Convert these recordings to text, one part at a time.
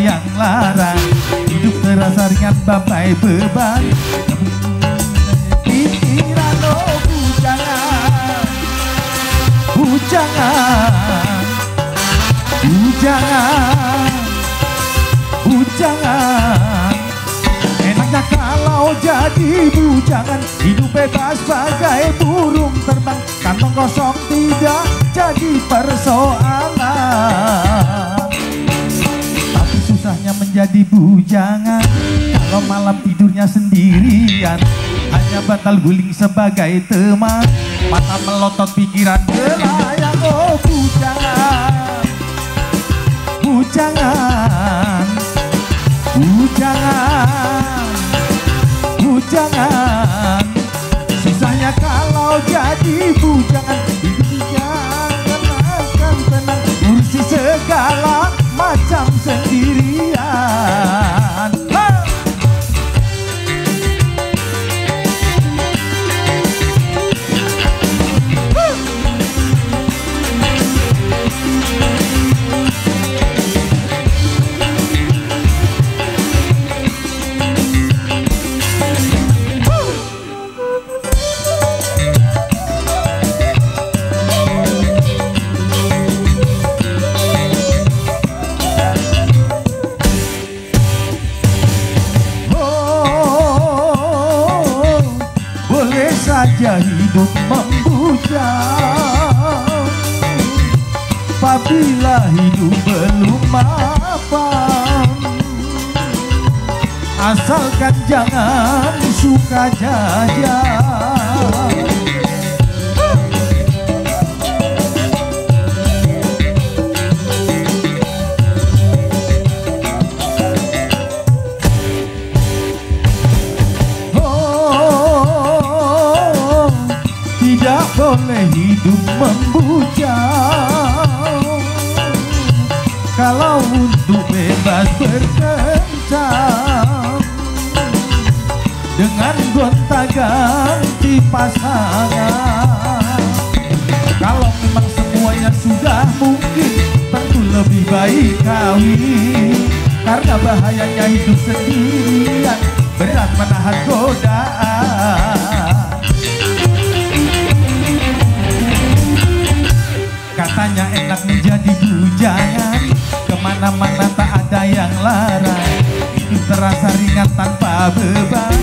yang larang. Hidup terasa ringan bagai beban. Pikiran oh bujangan, bujangan, bujangan, bujangan. Enaknya kalau jadi bujangan, hidup bebas bagai burung terbang. Kantong kosong tidak jadi persoalan. Tapi susahnya menjadi bujangan kalau malam tidurnya sendirian. Hanya bantal guling sebagai teman, mata melotot pikiran belayang. Oh bujangan, bujangan, bujangan, bujangan. Susahnya kalau jadi bujangan, hidupnya akan tenang, ngurusi segala macam sendirian. Saja hidup membujang apabila hidup belum mapan. Asalkan jangan suka jajan. Tidak boleh hidup membujang kalau untuk bebas berkencan dengan gonta-ganti pasangan. Kalau memang semuanya sudah mungkin, tentu lebih baik kawin. Karena bahayanya hidup sendirian, berat menahan godaan. Katanya enak menjadi bujangan, kemana-mana tak ada yang larang. Hidup terasa ringan tanpa beban,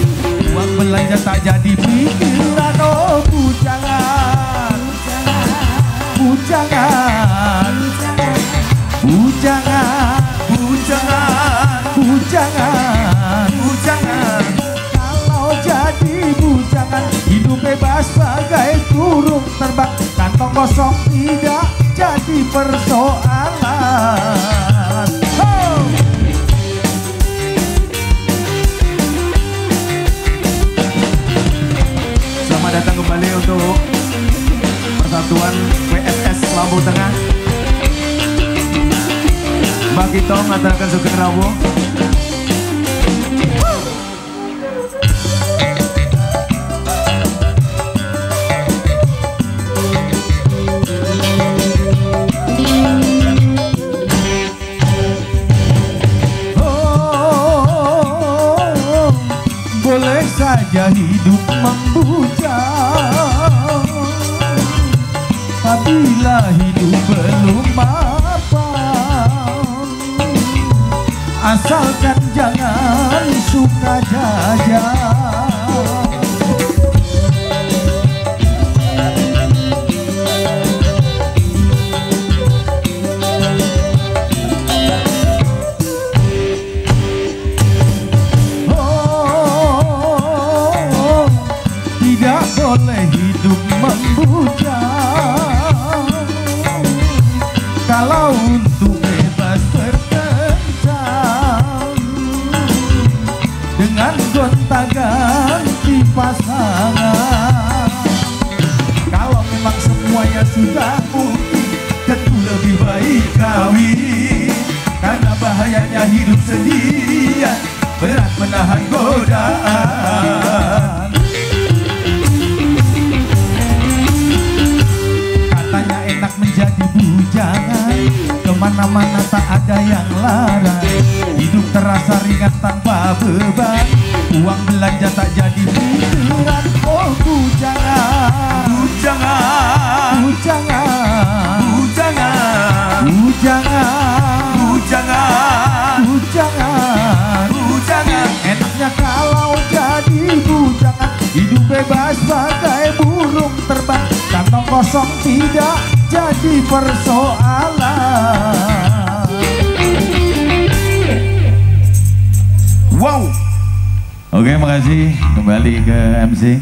uang belanja tak jadi pikiran. Oh bujangan, bujangan, bujangan, bujangan, bujangan, bujangan. Kalau jadi bujangan, hidup bebas bagai burung terbang. Kantong kosong tidak jadi persoalan. Oh! Selamat datang kembali untuk Persatuan WSS Lampung Tengah. Mbak Kito mengantarkan Sugeng Rawo. Boleh saja hidup membujang apabila hidup belum mapan. Asalkan jangan suka jajan. Boleh hidup membujang kalau untuk bebas berkencan dengan gonta-ganti pasangan. Kalau memang semuanya sudah mungkin, tentu lebih baik kawin. Karena bahayanya hidup sendirian, berat menahan godaan. terasa ringan tanpa beban. Uang belanja tak jadi pikiran. Oh bujangan, bujangan, bujangan, bujangan, bujangan, bujangan, bujangan, bujangan. Enaknya kalau jadi bujangan, hidup bebas bagai burung terbang. Kantong kosong tidak jadi persoalan. Wow. Oke, makasih. Kembali ke MC.